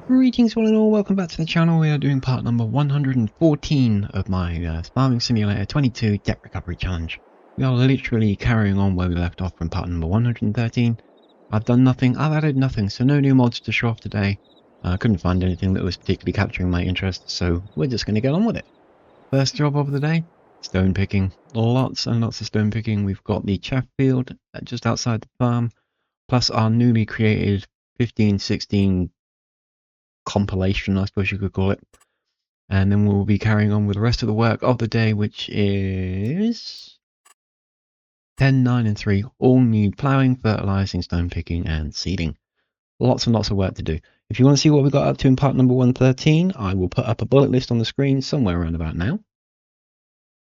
Greetings one and all, welcome back to the channel. We are doing part number 114 of my Farming Simulator 22 Debt Recovery Challenge. We are literally carrying on where we left off from part number 113. I've done nothing, I've added nothing, so no new mods to show off today. I couldn't find anything that was particularly capturing my interest, so we're just going to get on with it. First job of the day, stone picking. Lots and lots of stone picking. We've got the chaff field just outside the farm, plus our newly created 15-16 compilation, I suppose you could call it. And then we'll be carrying on with the rest of the work of the day, which is 10, 9 and 3. All new ploughing, fertilising, stone picking and seeding. Lots and lots of work to do. If you want to see what we got up to in part number 113, I will put up a bullet list on the screen somewhere around about now.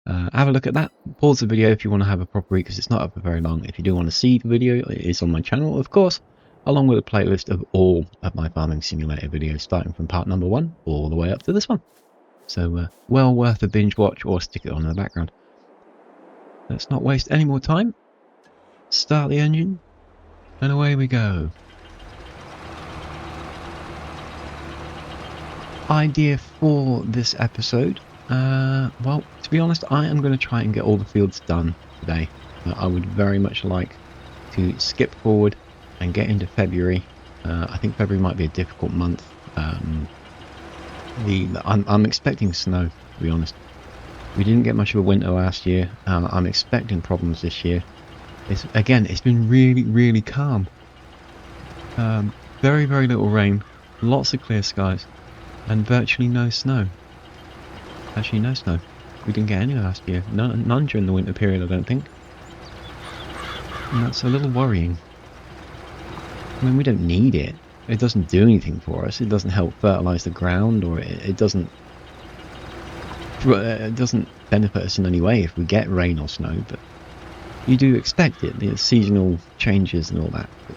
Have a look at that. Pause the video if you want to have a proper read, because it's not up for very long. If you do want to see the video, it is on my channel, of course, along with a playlist of all of my Farming Simulator videos, starting from part number 1 all the way up to this one. So, well worth a binge watch or stick it on in the background. Let's not waste any more time. Start the engine, and away we go. Idea for this episode. Well, to be honest, I am going to try and get all the fields done today. I would very much like to skip forward and get into February. I think February might be a difficult month. I'm expecting snow, to be honest. We didn't get much of a winter last year. I'm expecting problems this year. It's been really calm. Very little rain, lots of clear skies, and virtually no snow. Actually, no snow. We didn't get any last year. None during the winter period, I don't think. And that's a little worrying. I mean, we don't need it. It doesn't do anything for us. It doesn't help fertilise the ground, or it doesn't benefit us in any way if we get rain or snow. But you do expect it. The seasonal changes and all that. But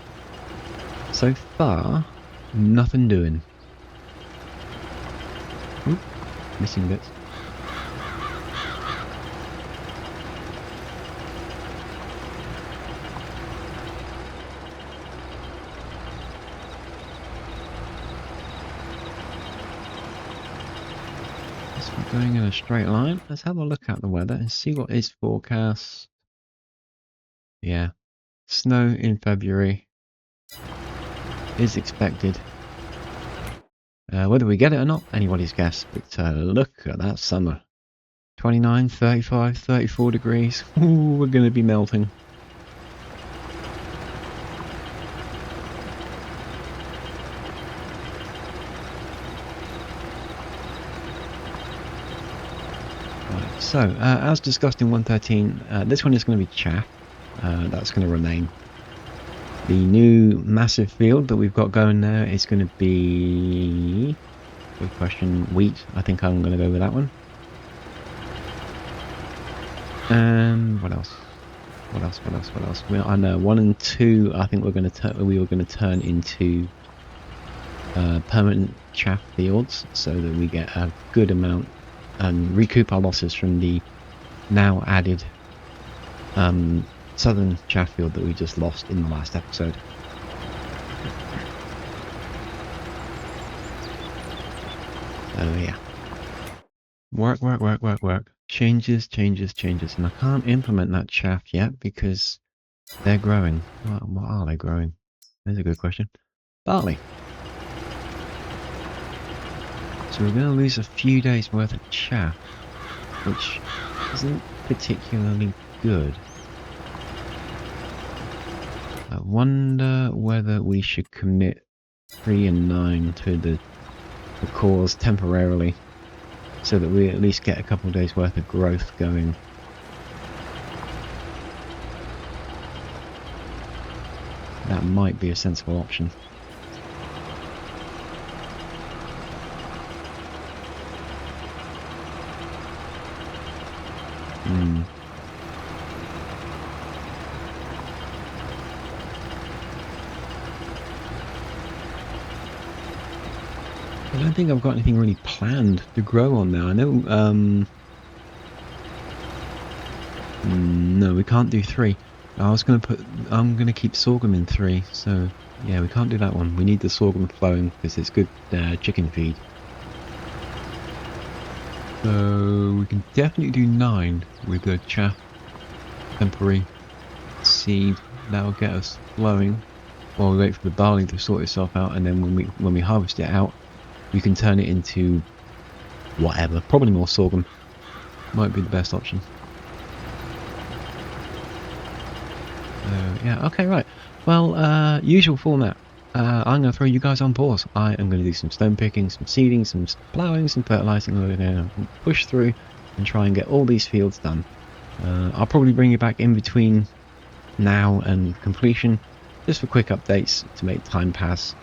so far, nothing doing. Oop, missing bits. Going in a straight line. Let's have a look at the weather and see what is forecast. Yeah, snow in February is expected. Whether we get it or not, anybody's guess. But look at that summer. 29, 35, 34 degrees. Ooh, we're going to be melting. So, as discussed in 113, this one is going to be chaff. That's going to remain. The new massive field that we've got going there is going to be, good question, wheat. I think I'm going to go with that one. What else? What else? Well, I know 1 and 2. I think we were going to turn into permanent chaff fields, so that we get a good amount and recoup our losses from the now added southern chaff field that we just lost in the last episode. So yeah, work. Changes, and I can't implement that chaff yet because they're growing. What are they growing? There's a good question. Barley. So we're going to lose a few days worth of chaff, which isn't particularly good. I wonder whether we should commit 3 and 9 to the cause temporarily, so that we at least get a couple of days worth of growth going. That might be a sensible option. I don't think I've got anything really planned to grow on now. I know, no, we can't do 3. I'm going to keep sorghum in 3, so Yeah, we can't do that one. We need the sorghum flowing because it's good chicken feed. So we can definitely do 9 with the chaff temporary seed. That'll get us flowing while we wait for the barley to sort itself out, and then when we harvest it out, we can turn it into whatever. Probably more sorghum. Might be the best option. Yeah, okay, right. Well, usual format. I'm going to throw you guys on pause. I am going to do some stone picking, some seeding, some ploughing, some fertilising. We're going to push through and try and get all these fields done. I'll probably bring you back in between now and completion, just for quick updates to make time pass,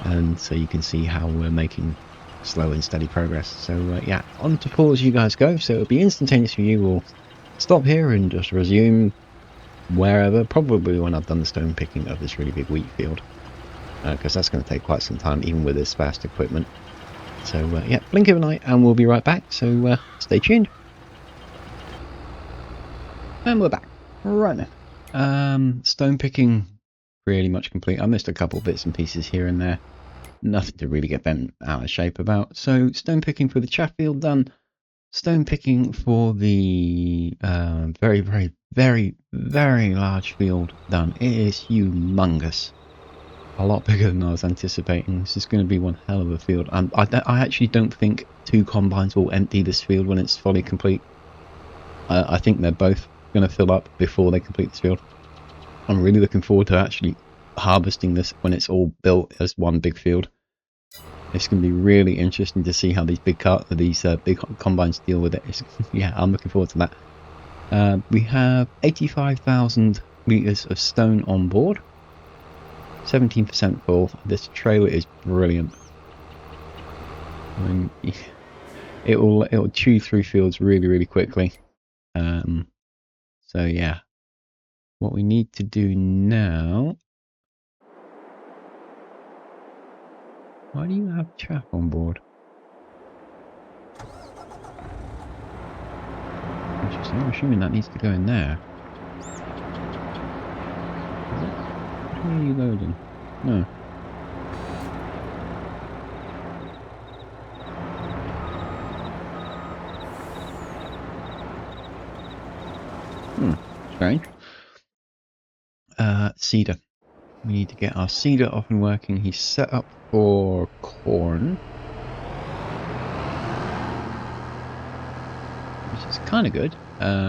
and so you can see how we're making slow and steady progress. So yeah, on to pause you guys go. So it'll be instantaneous for you. We'll stop here and just resume wherever, probably when I've done the stone picking of this really big wheat field, because that's going to take quite some time even with this fast equipment. So yeah, blink of an eye and we'll be right back, so stay tuned. And we're back. Right then. Stone picking pretty much complete. I missed a couple bits and pieces here and there. Nothing to really get bent out of shape about. So stone picking for the chaff field done. Stone picking for the very, very, very, very large field done. It is humongous. A lot bigger than I was anticipating. This is going to be one hell of a field. I actually don't think 2 combines will empty this field when it's fully complete. I think they're both going to fill up before they complete this field. I'm really looking forward to actually harvesting this when it's all built as one big field. It's going to be really interesting to see how these big combines deal with it. Yeah, I'm looking forward to that. We have 85,000 litres of stone on board. 17% full. This trailer is brilliant. I mean, it'll chew through fields really, really quickly. So yeah, what we need to do now. Why do you have chaff on board? Interesting. I'm assuming that needs to go in there. Which way are you loading? No. Strange. Cedar. We need to get our cedar off and working. He's set up for corn, which is kind of good.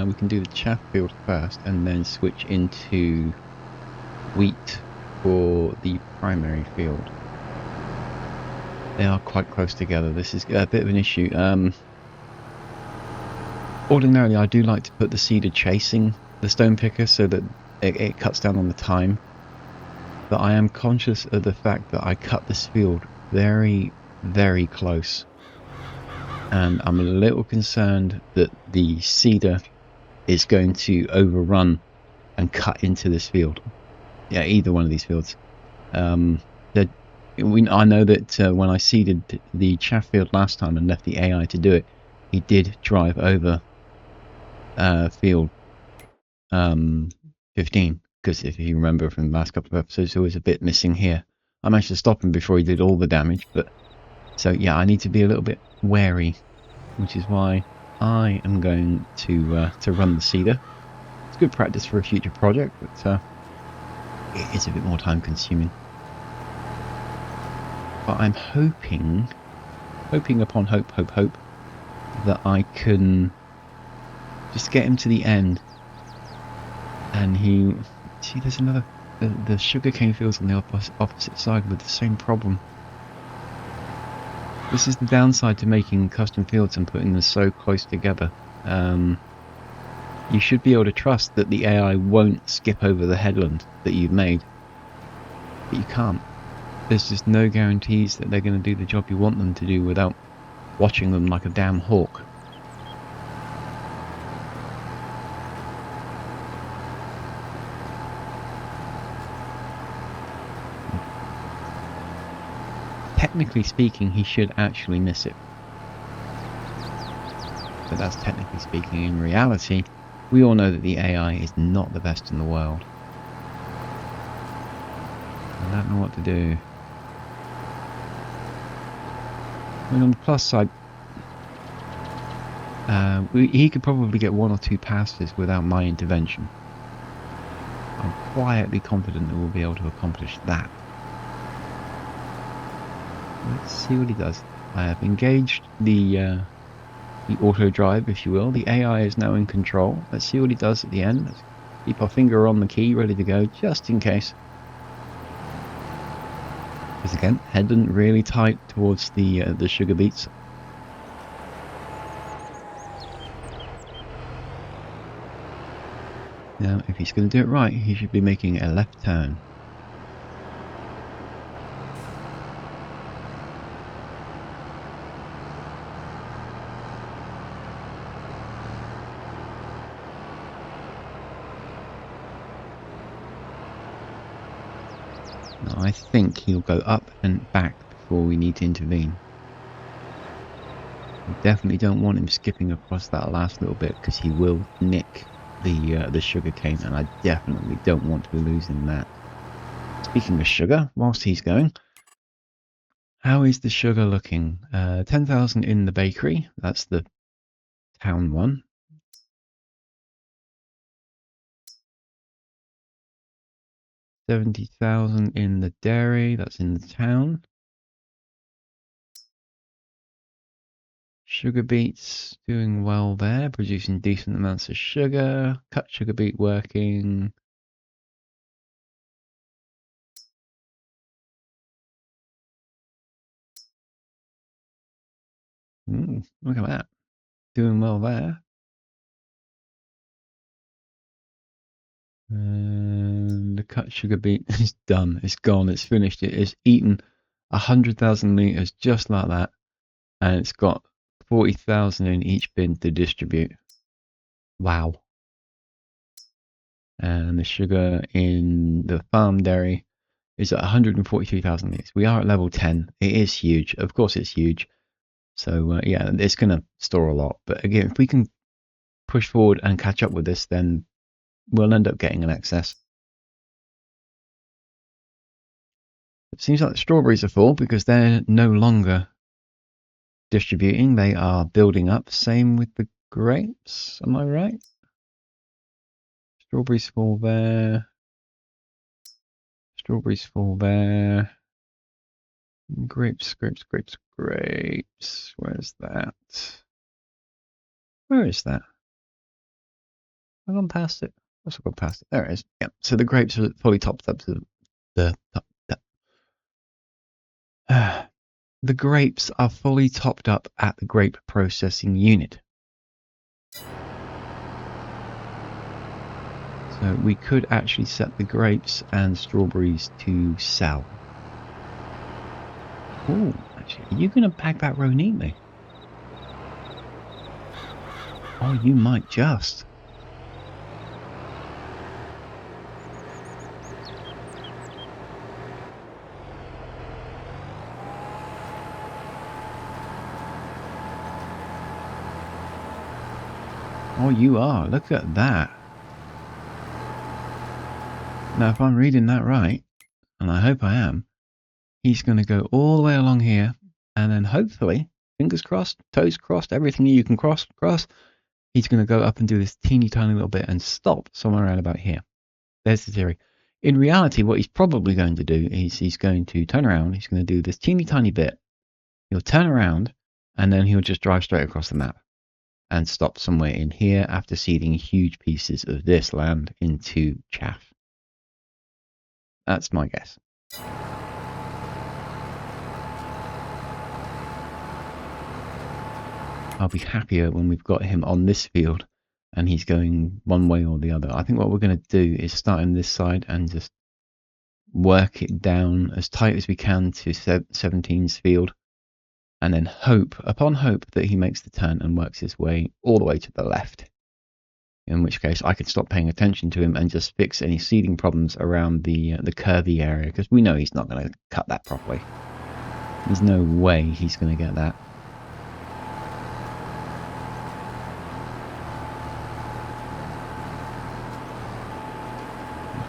We can do the chaff field first and then switch into wheat for the primary field. They are quite close together. This is a bit of an issue. Ordinarily, I do like to put the cedar chasing the stone picker so that it cuts down on the time. But I am conscious of the fact that I cut this field very, very close. And I'm a little concerned that the cedar is going to overrun and cut into this field. Yeah, either one of these fields. I know that when I seeded the chaff field last time and left the AI to do it, he did drive over field 15. Because if you remember from the last couple of episodes, there was a bit missing here. I managed to stop him before he did all the damage, but so yeah, I need to be a little bit wary, which is why I am going to run the cedar. It's good practice for a future project, but it is a bit more time consuming. But I'm hoping upon hope, that I can just get him to the end, and he. See, there's another. The sugarcane fields on the opposite side with the same problem. This is the downside to making custom fields and putting them so close together. You should be able to trust that the AI won't skip over the headland that you've made. But you can't. There's just no guarantees that they're going to do the job you want them to do without watching them like a damn hawk. Technically speaking, he should actually miss it. But that's technically speaking. In reality, we all know that the AI is not the best in the world. I don't know what to do. I mean, on the plus side, he could probably get 1 or 2 passes without my intervention. I'm quietly confident that we'll be able to accomplish that. Let's see what he does. I have engaged the auto drive, if you will. The AI is now in control. Let's see what he does at the end. Let's keep our finger on the key, ready to go, just in case. Because again, heading really tight towards the sugar beets. Now, if he's going to do it right, he should be making a left turn. Now, I think he'll go up and back before we need to intervene. I definitely don't want him skipping across that last little bit because he will nick the sugar cane, and I definitely don't want to be losing that. Speaking of sugar, whilst he's going, how is the sugar looking? 10,000 in the bakery. That's the town one. 70,000 in the dairy. That's in the town. Sugar beets doing well there, producing decent amounts of sugar. Cut sugar beet working. Look at that. Doing well there. And the cut sugar beet is done. It's gone. It's finished. It is eaten 100,000 litres just like that. And it's got 40,000 in each bin to distribute. Wow. And the sugar in the farm dairy is at 143,000 litres. We are at level 10. It is huge. Of course it's huge. So yeah, it's going to store a lot. But again, if we can push forward and catch up with this, then we'll end up getting an excess. It seems like the strawberries are full because they're no longer distributing. They are building up. Same with the grapes. Am I right? Strawberries full there. Strawberries full there. Grapes, grapes, grapes, grapes. Where's that? Where is that? I've gone past it. I've gone past it. There it is. Yeah. So the grapes are fully topped up to the grapes are fully topped up at the grape processing unit. So we could actually set the grapes and strawberries to sell. Oh, actually, are you going to bag that row neatly? Oh, you might just. Oh, you are. Look at that. Now, if I'm reading that right, and I hope I am, he's going to go all the way along here, and then hopefully, fingers crossed, toes crossed, everything you can cross, he's going to go up and do this teeny tiny little bit and stop somewhere around about here. There's the theory. In reality, what he's probably going to do is he's going to turn around, he's going to do this teeny tiny bit, he'll turn around, and then he'll just drive straight across the map and stop somewhere in here after seeding huge pieces of this land into chaff. That's my guess. I'll be happier when we've got him on this field and he's going one way or the other. I think what we're going to do is start on this side and just work it down as tight as we can to 17's field, and then hope that he makes the turn and works his way all the way to the left. In which case I can stop paying attention to him and just fix any seeding problems around the curvy area, because we know he's not going to cut that properly. There's no way he's going to get that.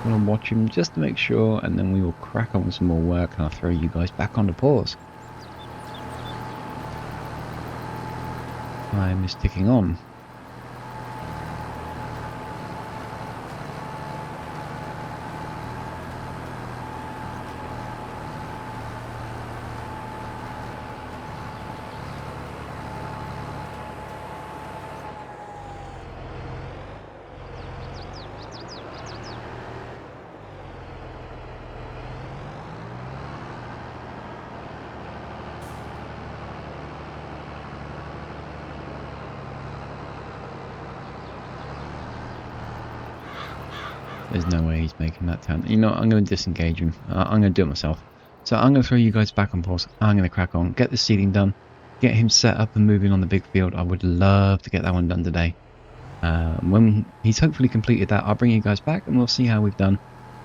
We'll watch him just to make sure, and then we will crack on with some more work, and I'll throw you guys back on the pause. Time is ticking on. There's no way he's making that turn. You know what, I'm going to disengage him. I'm going to do it myself. So I'm going to throw you guys back on pause. I'm going to crack on, get the seeding done, get him set up and moving on the big field. I would love to get that one done today. When he's hopefully completed that, I'll bring you guys back and we'll see how we've done.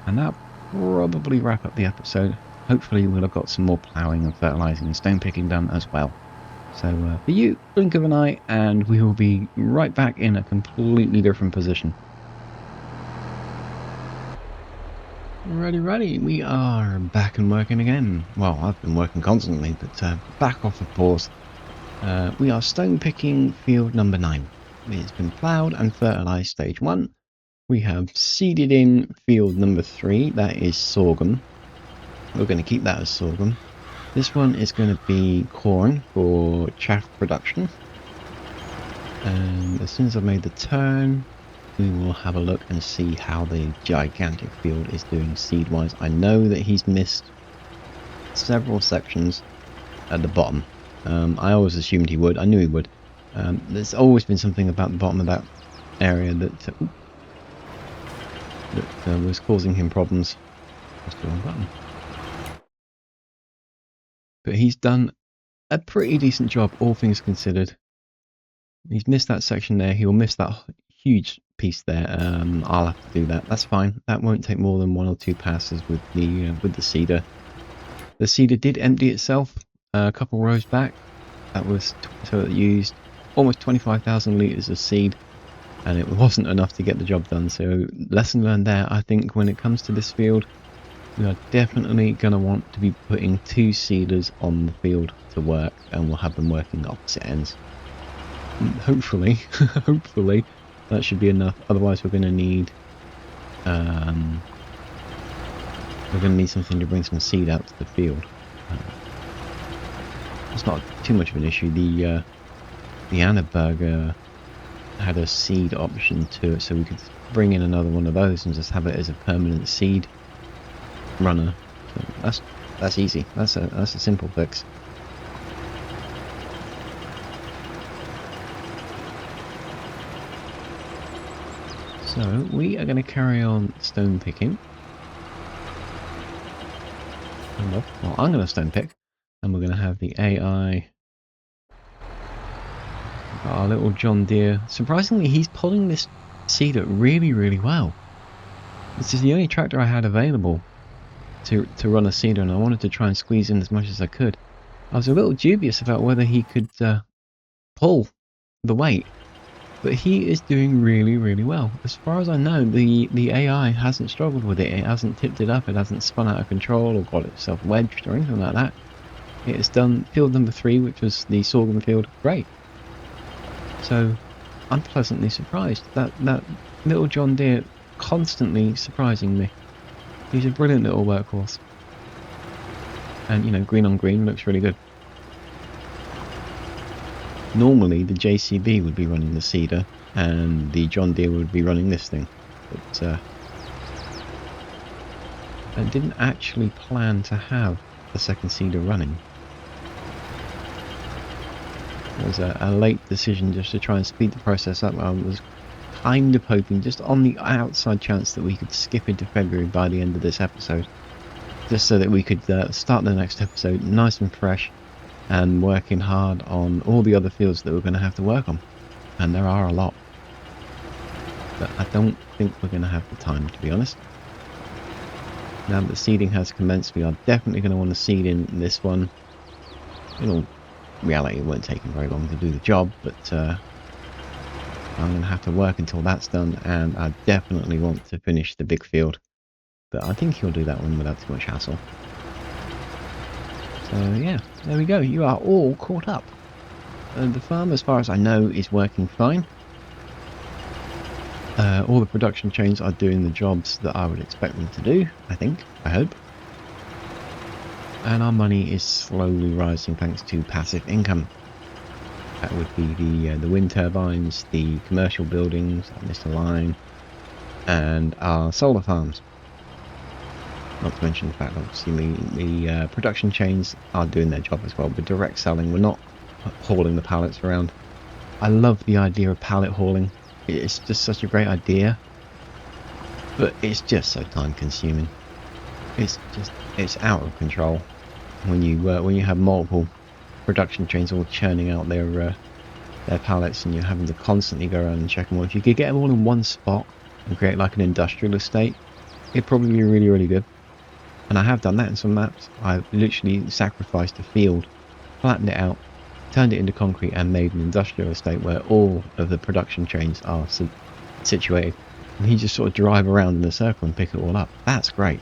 And that'll probably wrap up the episode. Hopefully we'll have got some more ploughing and fertilising and stone picking done as well. So for you, blink of an eye, and we will be right back in a completely different position. Ready, we are back and working again. Well, I've been working constantly, but back off of pause. We are stone picking field number 9. It's been ploughed and fertilised stage 1. We have seeded in field number 3, that is sorghum. We're going to keep that as sorghum. This one is going to be corn for chaff production. And as soon as I've made the turn, we will have a look and see how the gigantic field is doing seed-wise. I know that he's missed several sections at the bottom. I always assumed he would. I knew he would. There's always been something about the bottom of that area that was causing him problems. Press the wrong button. But he's done a pretty decent job, all things considered. He's missed that section there. He will miss that huge piece there. I'll have to do that. That's fine. That won't take more than 1 or 2 passes with the seeder. The seeder did empty itself a couple rows back. That was so it used almost 25,000 litres of seed, and it wasn't enough to get the job done. So lesson learned there. I think when it comes to this field, we are definitely going to want to be putting 2 seeders on the field to work, and we'll have them working opposite ends. Hopefully, hopefully that should be enough. Otherwise, we're going to need something to bring some seed out to the field. It's not too much of an issue. The Annaberger had a seed option to it, so we could bring in another one of those and just have it as a permanent seed runner. So that's easy. That's a simple fix. So we are going to carry on stone picking. Well, I'm going to stone pick, and we're going to have the AI. Our little John Deere. Surprisingly, he's pulling this seeder really, really well. This is the only tractor I had available to run a seeder, and I wanted to try and squeeze in as much as I could. I was a little dubious about whether he could pull the weight, but he is doing really, really well. As far as I know, the AI hasn't struggled with it. It hasn't tipped it up, it hasn't spun out of control or got itself wedged or anything like that. It has done field number 3, which was the sorghum field, great. So I'm pleasantly surprised. That little John Deere constantly surprising me. He's a brilliant little workhorse. And, you know, green on green looks really good. Normally the JCB would be running the seeder and the John Deere would be running this thing. But I didn't actually plan to have the second seeder running. It was a late decision just to try and speed the process up. I was kind of hoping, just on the outside chance, that we could skip into February by the end of this episode. Just so that we could start the next episode nice and fresh and working hard on all the other fields that we're going to have to work on. And there are a lot. But I don't think we're going to have the time, to be honest. Now that the seeding has commenced, we are definitely going to want to seed in this one. In reality, it won't take him very long to do the job, but I'm going to have to work until that's done, and I definitely want to finish the big field But I think he'll do that one without too much hassle. So yeah, there we go. You are all caught up. The farm, as far as I know, is working fine. All the production chains are doing the jobs that I would expect them to do, I think, I hope. And our money is slowly rising thanks to passive income. That would be the wind turbines, the commercial buildings, I missed a line, and our solar farms. Not to mention the fact, obviously, the production chains are doing their job as well. With direct selling, we're not hauling the pallets around. I love the idea of pallet hauling. It's just such a great idea, but it's just so time consuming. It's out of control when you have multiple production chains all churning out their pallets, and you're having to constantly go around and check them all. If you could get them all in one spot and create like an industrial estate, it'd probably be really, really good. And I have done that in some maps. I've literally sacrificed a field, flattened it out, turned it into concrete, and made an industrial estate where all of the production chains are situated. And you just sort of drive around in a circle and pick it all up. That's great.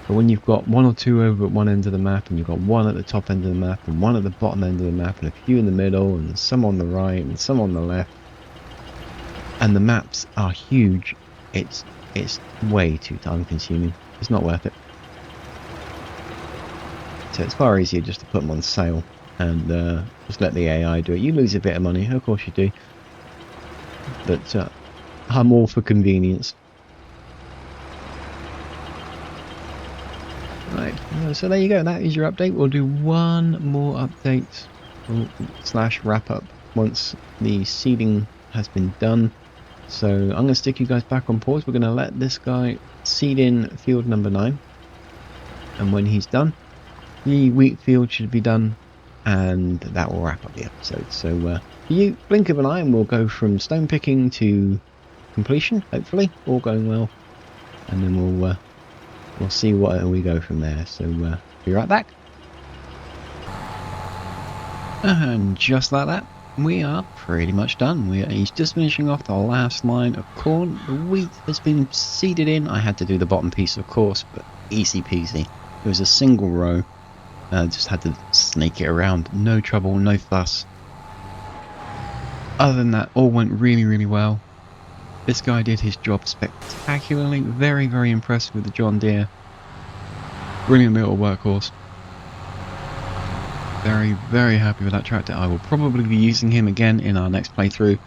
But when you've got one or two over at one end of the map, and you've got one at the top end of the map, and one at the bottom end of the map, and a few in the middle, and some on the right, and some on the left, and the maps are huge, it's way too time consuming. It's not worth it. So it's far easier just to put them on sale and just let the AI do it. You lose a bit of money, of course you do, but I'm all for convenience. Right, so there you go, that is your update. We'll do one more update / wrap up once the seeding has been done. So I'm going to stick you guys back on pause. We're going to let this guy seed in field number 9, and when he's done, the wheat field should be done, and that will wrap up the episode. So for you, blink of an eye and we'll go from stone picking to completion, hopefully, all going well, and then we'll see what we go from there. So be right back. And just like that, we are pretty much done. He's just finishing off the last line of corn. The wheat has been seeded in. I had to do the bottom piece, of course, but easy peasy. It was a single row. Just had to snake it around. No trouble, no fuss. Other than that, all went really, really well. This guy did his job spectacularly. Very, very impressed with the John Deere. Brilliant little workhorse. Very, very happy with that tractor. I will probably be using him again in our next playthrough.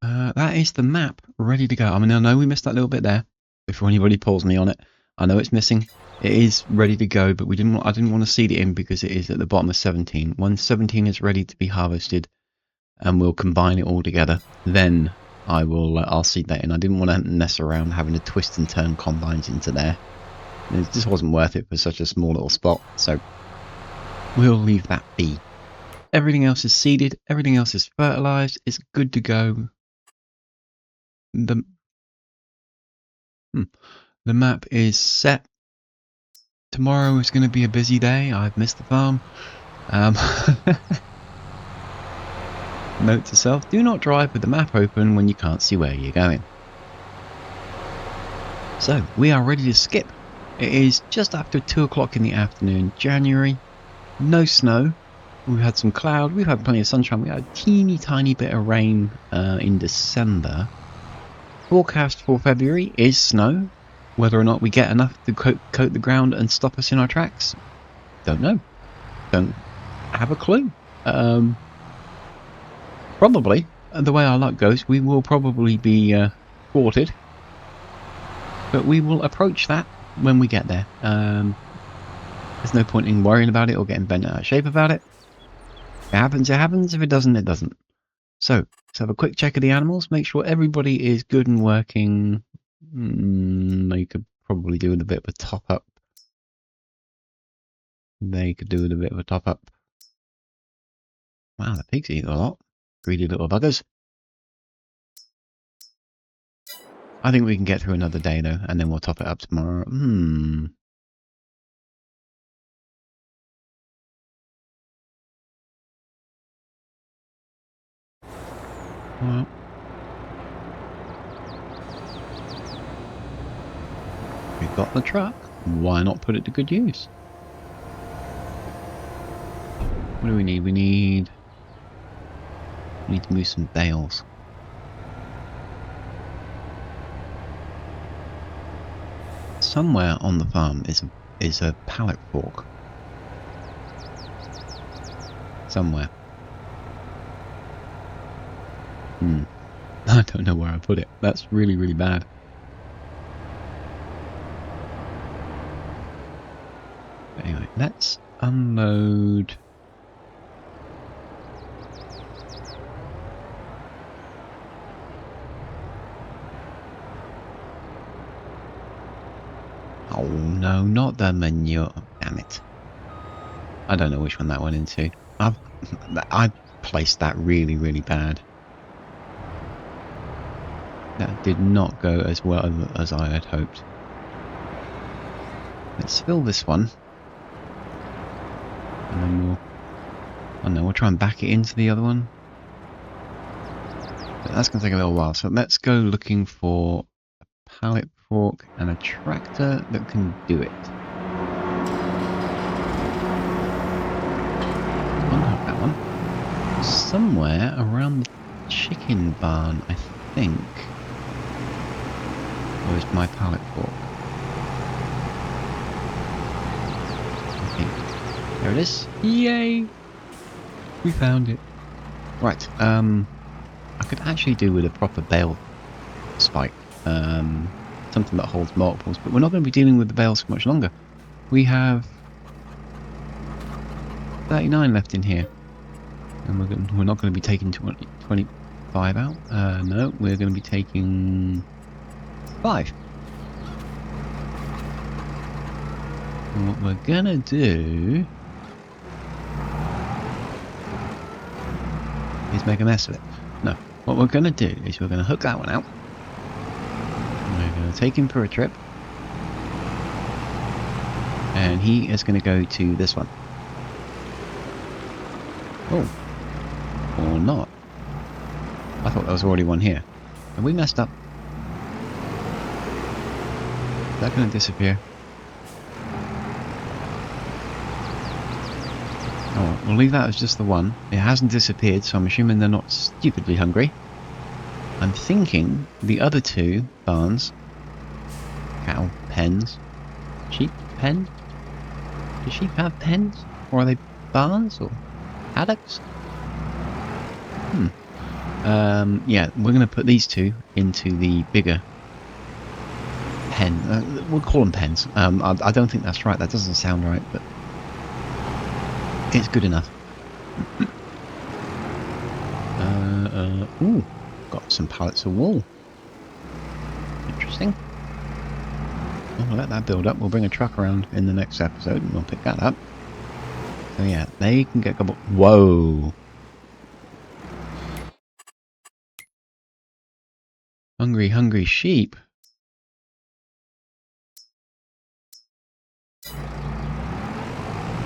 That is the map ready to go. I mean, I know we missed that little bit there. Before anybody pulls me on it, I know it's missing. It is ready to go, but I didn't want to seed it in because it is at the bottom of 17. When 17 is ready to be harvested, and we'll combine it all together, then I'll seed that in. I didn't want to mess around having to twist and turn combines into there. It just wasn't worth it for such a small little spot, so we'll leave that be. Everything else is seeded, everything else is fertilized, it's good to go. The map is set. Tomorrow is going to be a busy day. I've missed the farm. Note to self, do not drive with the map open when you can't see where you're going. So, we are ready to skip. It is just after 2 o'clock in the afternoon, January. No snow. We've had some cloud. We've had plenty of sunshine. We had a teeny tiny bit of rain in December. Forecast for February is snow. Whether or not we get enough to coat the ground and stop us in our tracks, don't know. Don't have a clue. Probably, the way our luck goes, we will probably be thwarted. But we will approach that when we get there. There's no point in worrying about it or getting bent out of shape about it. If it happens, it happens. If it doesn't, it doesn't. So, let's have a quick check of the animals. Make sure everybody is good and working. They could probably do with a bit of a top up. They could do with a bit of a top up. Wow, the pigs eat a lot. Greedy little buggers. I think we can get through another day though, and then we'll top it up tomorrow. Well, got the truck, why not put it to good use? What do we need? We need to move some bales. Somewhere on the farm is a pallet fork. Somewhere. I don't know where I put it. That's really, really bad. But anyway, let's unload. Oh no, not the manure. Oh, damn it. I don't know which one that went into. I placed that really, really bad. That did not go as well as I had hoped. Let's fill this one. And then we'll... I don't know, we'll try and back it into the other one. But that's going to take a little while. So let's go looking for a pallet fork and a tractor that can do it. That one. Somewhere around the chicken barn, I think. Where's my pallet fork? I think. There it is. Yay! We found it. Right, I could actually do with a proper bale spike. Something that holds multiples, but we're not going to be dealing with the bales for much longer. We have 39 left in here. And we're not going to be taking 25 out. No, we're going to be taking 5. And what we're going to do is make a mess of it. No, what we're going to do is we're going to hook that one out. We're going to take him for a trip. And he is going to go to this one. Oh. Or not. I thought there was already one here. Have we messed up? Is that going to disappear? Oh, we'll leave that as just the one. It hasn't disappeared, so I'm assuming they're not stupidly hungry. I'm thinking the other 2 barns, cow pens, sheep pens. Do sheep have pens? Or are they barns or paddocks? Yeah, we're going to put these 2 into the bigger pen. We'll call them pens. I don't think that's right. That doesn't sound right, but it's good enough. Ooh, got some pallets of wool. Interesting. Well, we'll let that build up. We'll bring a truck around in the next episode and we'll pick that up. So yeah, they can get gobbled. Whoa! Hungry, hungry sheep.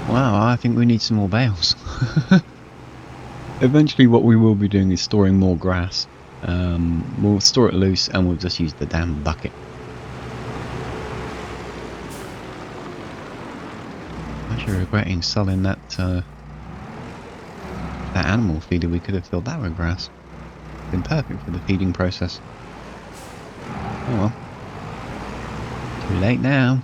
Wow, I think we need some more bales. Eventually what we will be doing is storing more grass. We'll store it loose and we'll just use the damn bucket. I'm actually regretting selling that animal feeder. We could have filled that with grass. Been perfect for the feeding process. Oh well. Too late now.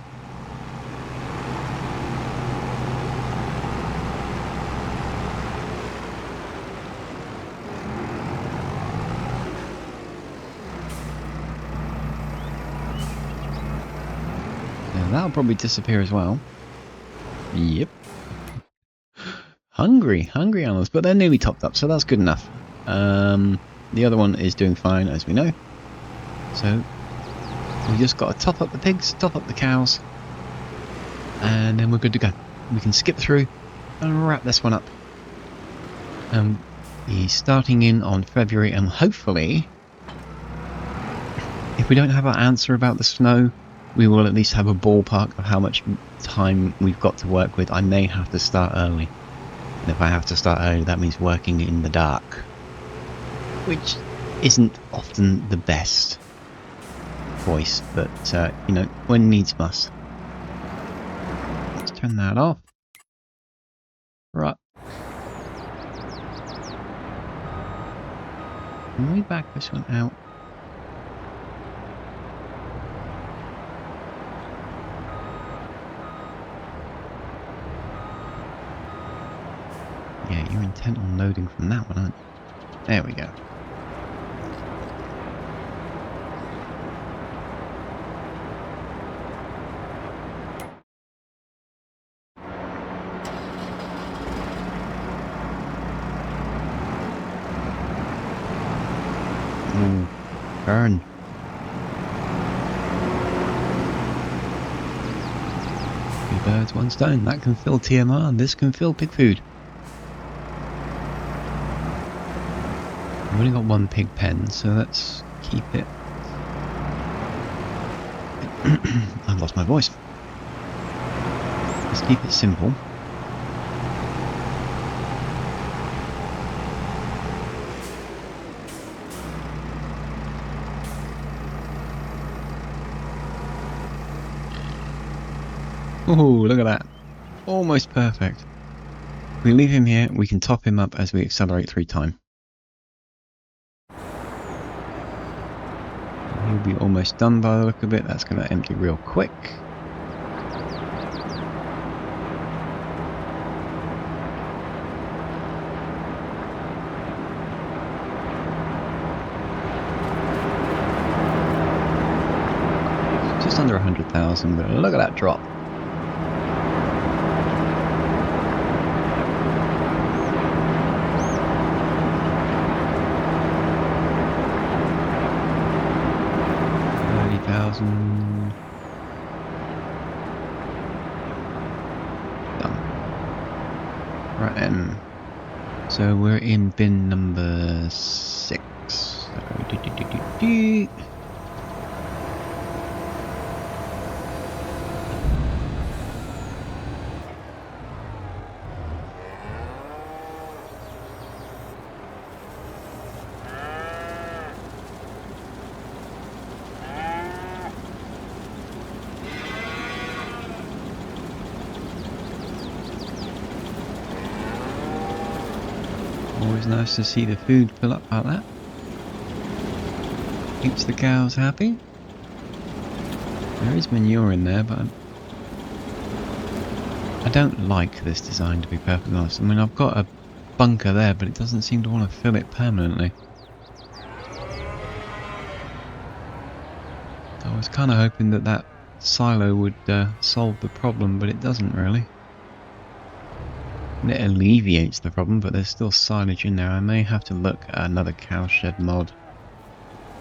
That'll probably disappear as well. Yep. Hungry animals, but they're nearly topped up, so that's good enough. The other one is doing fine, as we know. So we just got to top up the pigs, top up the cows, and then we're good to go. We can skip through and wrap this one up. He's starting in on February, and hopefully, if we don't have our answer about the snow, we will at least have a ballpark of how much time we've got to work with. I may have to start early. And if I have to start early, that means working in the dark. Which isn't often the best. voice, but you know, when needs must. Let's turn that off. Right. Can we back this one out? Yeah, you're intent on loading from that one, aren't you? There we go. Ooh, burn. Two birds, one stone. That can fill TMR, and this can fill pig food. We've only got one pig pen, so let's keep it. I've lost my voice. Let's keep it simple. Oh, look at that. Almost perfect. If we leave him here, we can top him up as we accelerate through time. He'll be almost done by the look of it. That's going to empty real quick. Just under 100,000, but look at that drop. Done. Right then. So we're in bin number 6. So, always nice to see the food fill up like that. Keeps the cows happy. There is manure in there, but I don't like this design, to be perfectly honest. I mean, I've got a bunker there, but it doesn't seem to want to fill it permanently. I was kind of hoping that that silo would solve the problem, but it doesn't really. It alleviates the problem, but there's still silage in there. I may have to look at another cowshed mod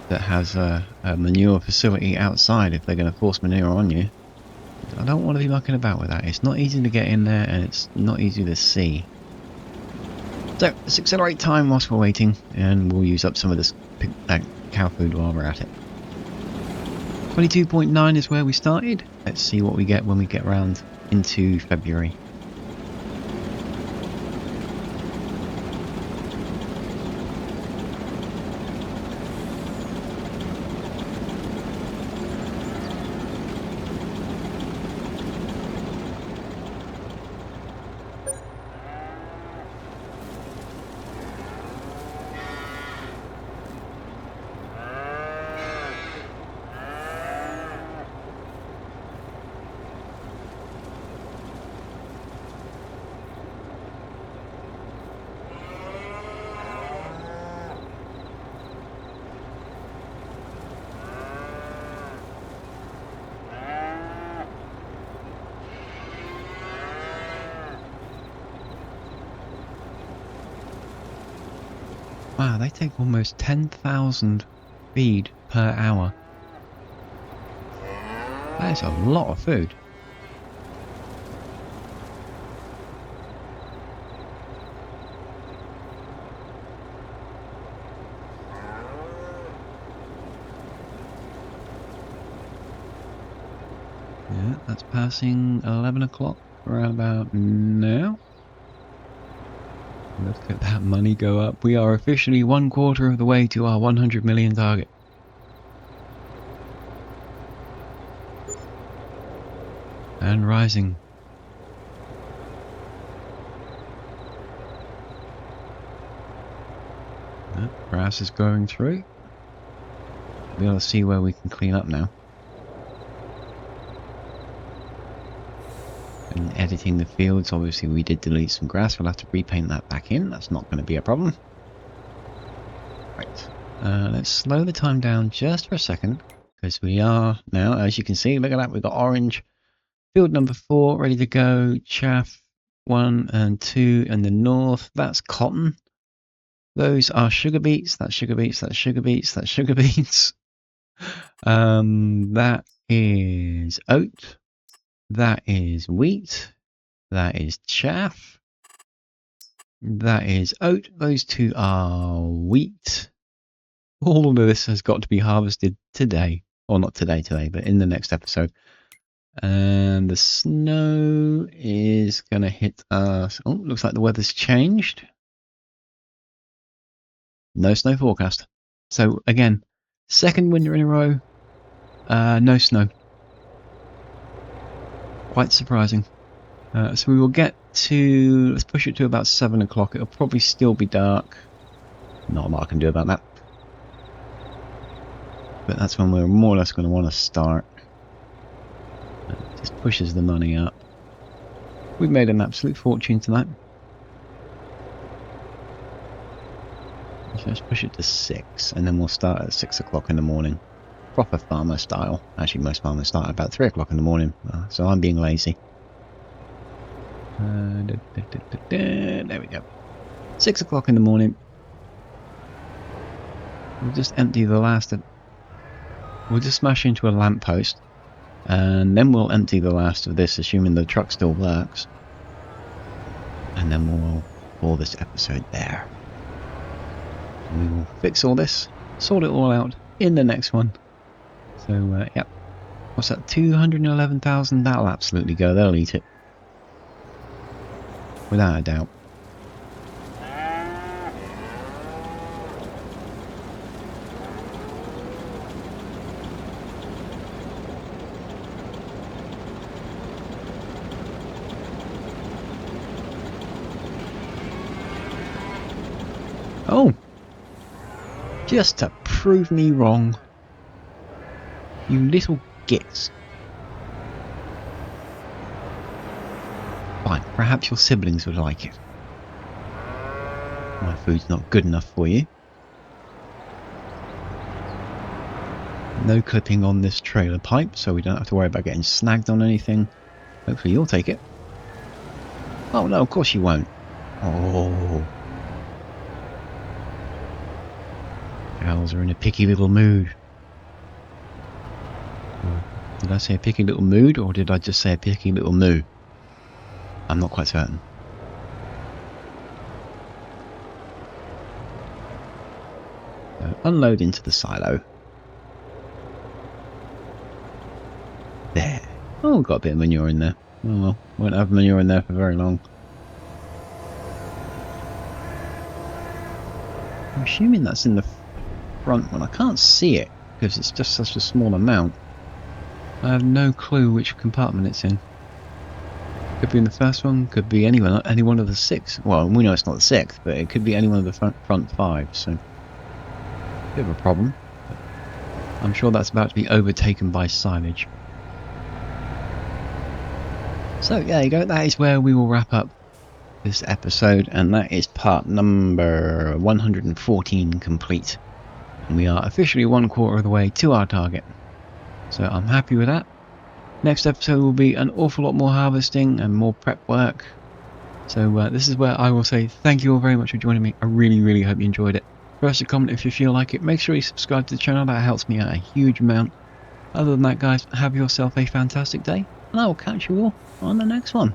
that has a manure facility outside if they're going to force manure on you. I don't want to be mucking about with that. It's not easy to get in there, and it's not easy to see. So let's accelerate time whilst we're waiting, and we'll use up some of this cow food while we're at it. 22.9 is where we started. Let's see what we get when we get round into February. Wow, they take almost 10,000 feed per hour. That is a lot of food. Yeah, that's passing 11 o'clock around about now. Look at that money go up. We are officially 1/4 of the way to our 100 million target. And rising. Grass is going through. We'll be able to see where we can clean up now. And editing the fields, obviously we did delete some grass. We'll have to repaint that back in. That's not going to be a problem. Right. Let's slow the time down just for a second. Because we are now, as you can see, look at that. We've got orange. Field number 4 ready to go. Chaff 1 and 2 in the north. That's cotton. Those are sugar beets. That's sugar beets. That's sugar beets. That's sugar beets. That is oat. That is wheat. That is chaff. That is oat. Those two are wheat. All of this has got to be harvested today. Or not today, but in the next episode. And the snow is going to hit us. Oh, looks like the weather's changed. No snow forecast. So again, second winter in a row, no snow. Quite surprising. So we will get to, let's push it to about 7 o'clock. It'll probably still be dark. Not a lot I can do about that. But that's when we're more or less going to want to start. It just pushes the money up. We've made an absolute fortune tonight. So let's push it to 6, and then we'll start at 6 o'clock in the morning. Proper farmer style. Actually, most farmers start at about 3 o'clock in the morning, so I'm being lazy. There we go. 6 o'clock in the morning. We'll just empty the last. We'll just smash into a lamppost, and then we'll empty the last of this, assuming the truck still works. And then we'll call this episode there. We will fix all this, sort it all out in the next one. So, yep. What's that? 211,000? That'll absolutely go. They'll eat it. Without a doubt. Oh! Just to prove me wrong. You little gits. Fine, perhaps your siblings would like it. My food's not good enough for you. No clipping on this trailer pipe, so we don't have to worry about getting snagged on anything. Hopefully you'll take it. Oh no, of course you won't. Oh. Cows are in a picky little mood. Did I say a picky little mood, or did I just say a picky little moo? I'm not quite certain. So unload into the silo. There. Oh, got a bit of manure in there. Oh well, won't have manure in there for very long. I'm assuming that's in the front one. I can't see it because it's just such a small amount. I have no clue which compartment it's in. Could be in the first one, could be any one of the 6. Well, we know it's not the 6th, but it could be any one of the front 5, so bit of a problem. But I'm sure that's about to be overtaken by silage. So there you go, that is where we will wrap up this episode, and that is part number 114 complete. And we are officially 1/4 of the way to our target. So I'm happy with that. Next episode will be an awful lot more harvesting and more prep work. So this is where I will say thank you all very much for joining me. I really hope you enjoyed it. Press a comment if you feel like it. Make sure you subscribe to the channel. That helps me out a huge amount. Other than that, guys, have yourself a fantastic day. And I will catch you all on the next one.